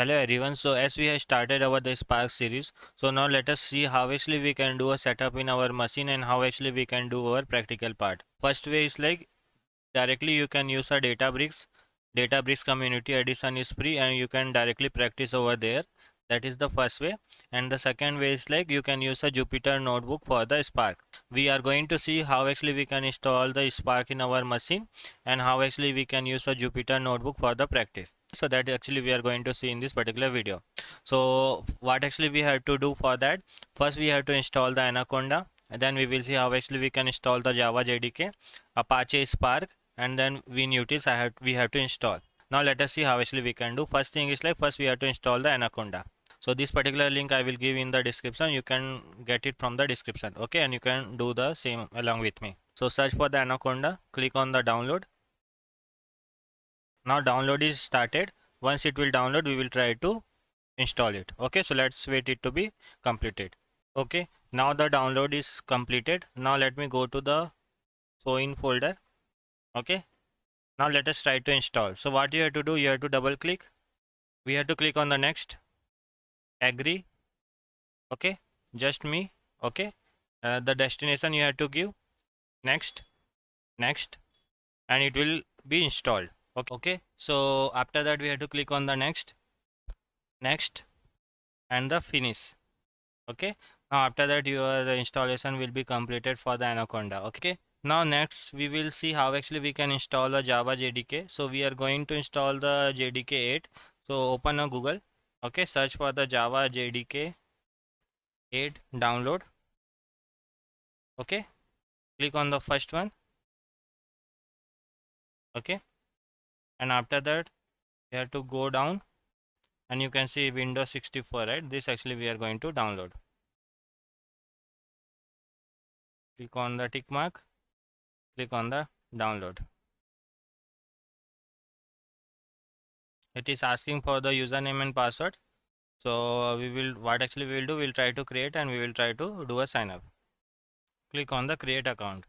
Hello everyone. So as we have started our the Spark series, so now let us see how actually we can do a setup in our machine and how actually we can do our practical part. First way is like directly you can use a Databricks. Databricks community edition is free and you can directly practice over there. That is the first way. And the second way is like you can use a Jupyter notebook for the Spark. We are going to see how actually we can install the Spark in our machine and how actually we can use a Jupyter notebook for the practice. So that actually we are going to see in this particular video. So what actually we have to do for that? First we have to install the Anaconda, and then we will see how actually we can install the Java JDK, Apache Spark, and then winutils we have to install. Now let us see how actually we can do. First thing is like first we have to install the Anaconda. So this particular link I will give in the description. You can get it from the description, okay, and you can do the same along with me. So search for the Anaconda, click on the download. Now download is started. Once it will download, we will try to install it. Okay, so let's wait it to be completed. Okay, now the download is completed. Now let me go to the in folder. Okay, now let us try to install. So what you have to do, you have to double click. We have to click on the next, agree. Okay, just me. Okay, the destination you have to give next, next, and it will be installed. Okay, so after that we have to click on the next, next, and the finish. Okay, now after that your installation will be completed for the Anaconda. Okay, now next we will see how actually we can install a Java JDK. So we are going to install the JDK 8. So open a Google. Okay, search for the Java JDK 8 download. Okay, click on the first one. Okay, and after that you have to go down and you can see Windows 64, right? This actually we are going to download. Click on the tick mark, click on the download. It is asking for the username and password. So we will what actually we will do, we'll try to create and we will try to do a sign up. Click on the create account.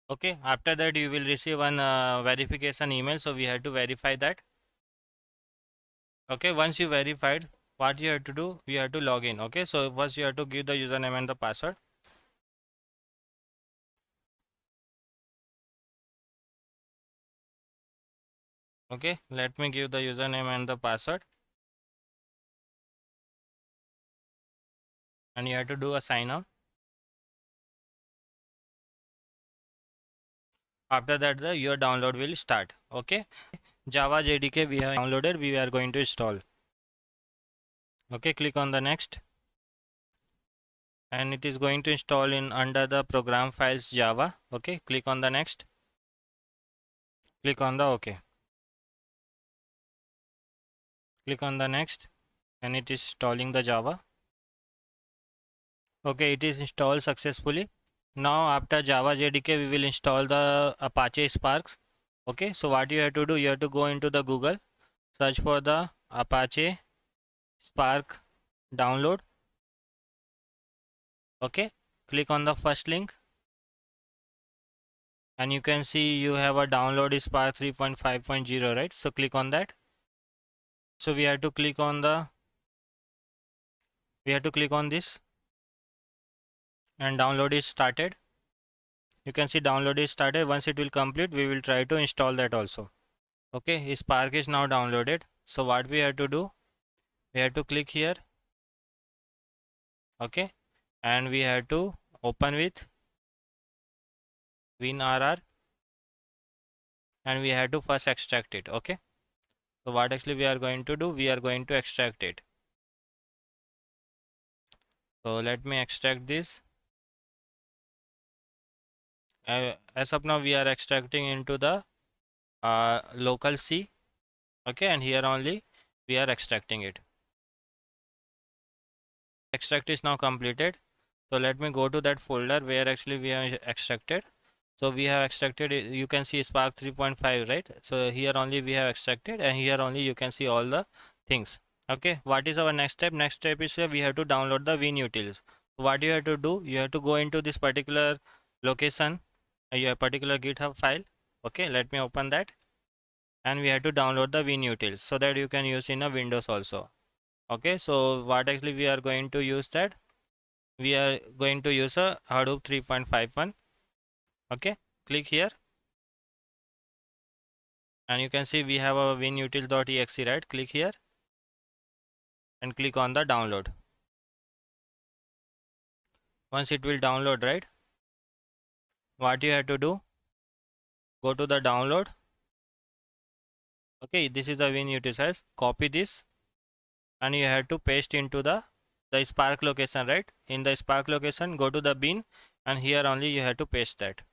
Okay, after that you will receive one verification email, so we have to verify that. Okay, once you verified, what you have to do, you have to log in. Okay, so first you have to give the username and the password. Okay, let me give the username and the password, and you have to do a sign up. After that your download will start. Okay, Java JDK we have downloaded, we are going to install. Okay, click on the next, and it is going to install in under the program files Java. Okay, click on the next, click on the OK, click on the next, and it is installing the Java. Okay, it is installed successfully. Now after Java JDK we will install the Apache Sparks. Okay, so what you have to do, you have to go into the Google, search for the Apache Spark download. Okay, click on the first link, and you can see you have a download Spark 3.5.0, right? So click on that. So we have to click on this, and download is started. You can see download is started. Once it will complete, we will try to install that also. Okay, Spark is now downloaded. So what we have to do, we have to click here. Okay, and we have to open with WinRR, and we have to first extract it. Okay, so what actually we are going to do, we are going to extract it. So let me extract this. As of now we are extracting into the local C. Okay, and here only we are extracting it. Extract is now completed. So let me go to that folder where actually we have extracted. So we have extracted it. You can see Spark 3.5, right? So here only we have extracted, and here only you can see all the things. Okay, what is our next step? Next step is we have to download the winutils. What you have to do, you have to go into this particular location, your particular GitHub file. Okay, let me open that. and we have to download the winutils so that you can use in a Windows also. Okay, so what actually we are going to use that? We are going to use a Hadoop 3.51. Okay, click here and you can see we have a winutils.exe, right? Click here and click on the download. Once it will download, right, what you have to do, go to the download. Okay, this is the winutils. Copy this and you have to paste into the Spark location, right? In the Spark location, go to the bin and here only you have to paste that.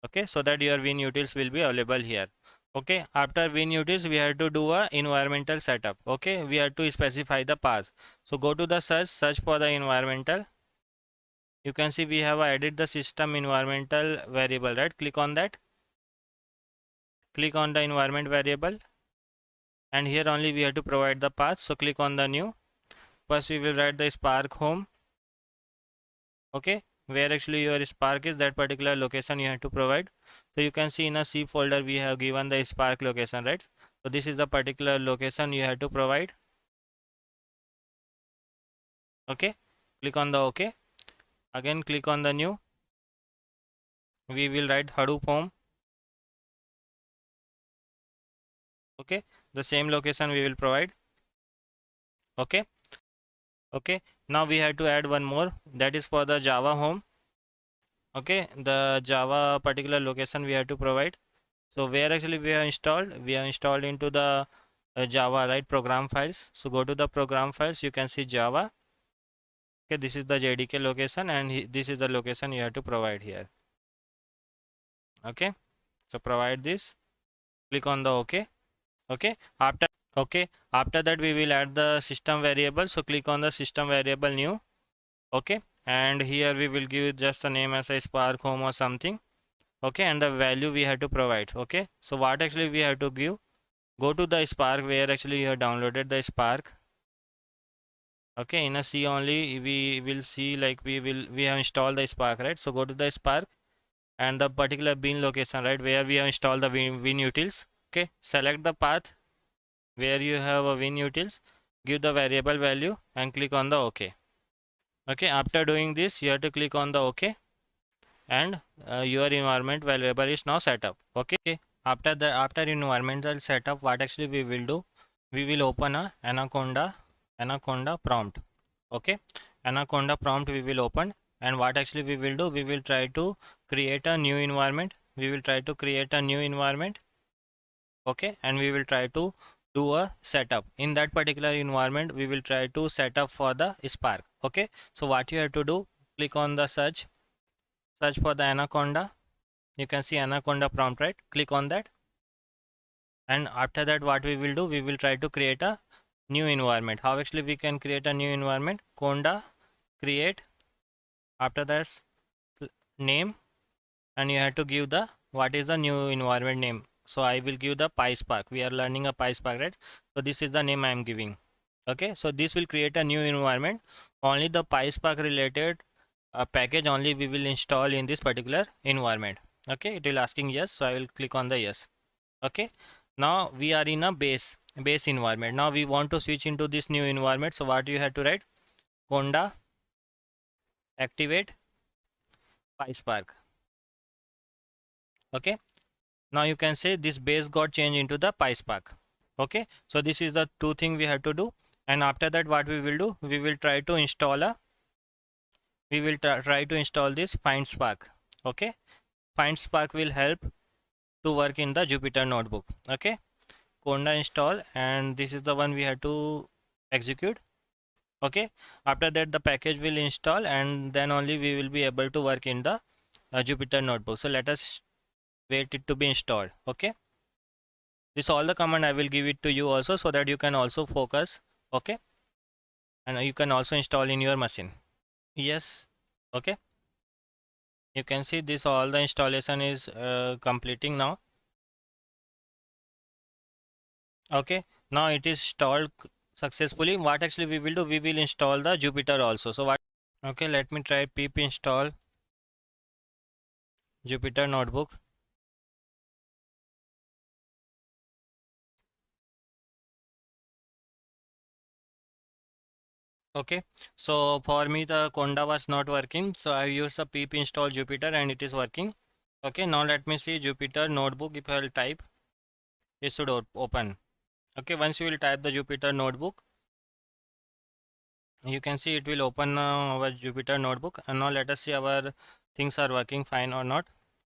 Okay, so that your winutils will be available here. Okay, after winutils we have to do a environmental setup. Okay, we have to specify the path. So go to the search for the environmental. You can see we have added the system environmental variable, right? Click on that. Click on the environment variable and here only we have to provide the path. So click on the new. First we will write the Spark home. Okay, where actually your Spark is, that particular location you have to provide. So you can see in a C folder we have given the Spark location, right? So this is the particular location you have to provide. Okay, click on the OK. Again click on the new. We will write Hadoop home. Okay, the same location we will provide. Okay, okay, now we have to add one more, that is for the Java home. Okay, the Java particular location we have to provide. So where actually we have installed into the Java, right, program files. So go to the program files, you can see Java. Okay, this is the JDK location and this is the location you have to provide here. Okay, so provide this, click on the OK. Okay, after that we will add the system variable. So click on the system variable new. Okay, and here we will give just a name as a Spark home or something. Okay, and the value we have to provide. Okay, so what actually we have to give, go to the Spark where actually you have downloaded the Spark. Okay, in a C only we will see, like we have installed the Spark, right? So go to the Spark and the particular bin location, right, where we have installed the winutils. Okay, select the path where you have a winutils, give the variable value and click on the OK. Okay, after doing this you have to click on the OK and your environment variable is now set up. Okay, after environmental setup, what actually we will do, we will open a anaconda prompt. Okay, anaconda prompt we will open, and what actually we will do, we will try to create a new environment. Okay, and we will try to do a setup in that particular environment. We will try to set up for the Spark. Okay, so what you have to do, click on the search for the anaconda. You can see anaconda prompt, right? Click on that, and after that what we will do, we will try to create a new environment. How actually we can create a new environment? Conda create, after that name, and you have to give the what is the new environment name. So I will give the PySpark. We are learning a PySpark, right? So this is the name I am giving. Okay, so this will create a new environment. Only the PySpark related package only we will install in this particular environment. Okay, it will asking yes, so I will click on the yes. Okay, now we are in a base environment. Now we want to switch into this new environment. So what you have to write, conda activate PySpark. Okay, now you can say this base got changed into the PySpark. Okay, so this is the two thing we have to do, and after that what we will do, we will try to install this findspark. Okay, findspark will help to work in the Jupyter notebook. Okay, conda install, and this is the one we have to execute. Okay, after that the package will install, and then only we will be able to work in the Jupyter notebook. So let us wait it to be installed. Okay, this all the command I will give it to you also, so that you can also focus. Okay, and you can also install in your machine. Yes. Okay, you can see this all the installation is completing now. Okay, now it is installed successfully. What actually we will do, we will install the Jupyter also. So what, okay, let me try pip install Jupyter notebook. Okay, so for me the conda was not working, so I use the pip install Jupyter and it is working. Okay, now let me see Jupyter notebook. If I will type, it should open. Okay, once you will type the Jupyter notebook, you can see it will open our Jupyter notebook. And now let us see our things are working fine or not.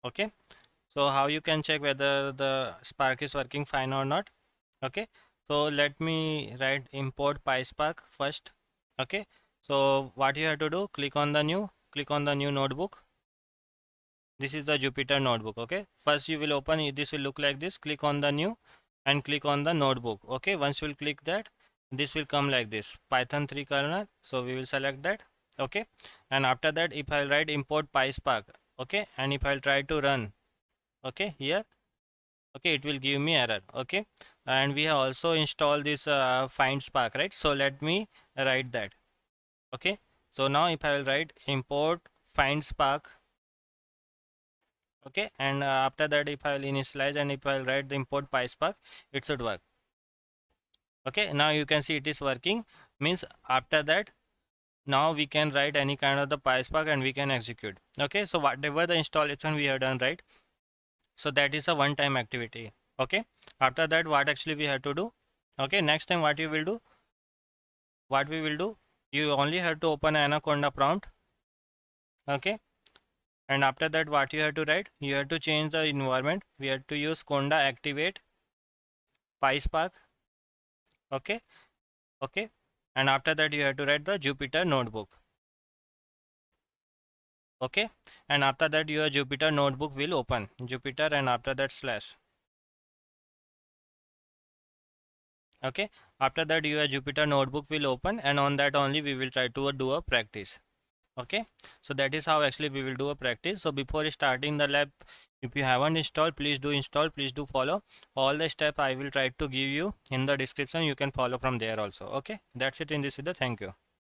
Okay, so how you can check whether the Spark is working fine or not. Okay, so let me write import PySpark first. Okay, so what you have to do, click on the new notebook. This is the Jupyter notebook. Okay, first you will open it, this will look like this. Click on the new and click on the notebook. Okay, once you will click that, this will come like this, Python 3 kernel. So we will select that. Okay, and after that, if I write import PySpark, okay, and if I'll try to run, okay, here, okay, it will give me error. Okay, and we have also installed this findspark, right? So let me write that. Okay, so now if I will write import findspark, okay, and after that if I will initialize and if I will write the import PySpark, it should work. Okay, now you can see it is working, means after that now we can write any kind of the PySpark and we can execute. Okay, so whatever the installation we have done, right, so that is a one time activity. Okay, after that what actually we have to do, okay, next time what you will do, what we will do, you only have to open Anaconda prompt. Okay, and after that what you have to write, you have to change the environment. We have to use conda activate PySpark. Okay, okay, and after that you have to write the Jupyter notebook. Okay, and after that your Jupyter notebook will open, Jupyter, and after that slash. Okay, after that your Jupyter notebook will open, and on that only we will try to do a practice. Okay, so that is how actually we will do a practice. So before starting the lab, if you haven't installed, please do install, please do follow all the steps I will try to give you in the description. You can follow from there also. Okay, that's it in this video. Thank you.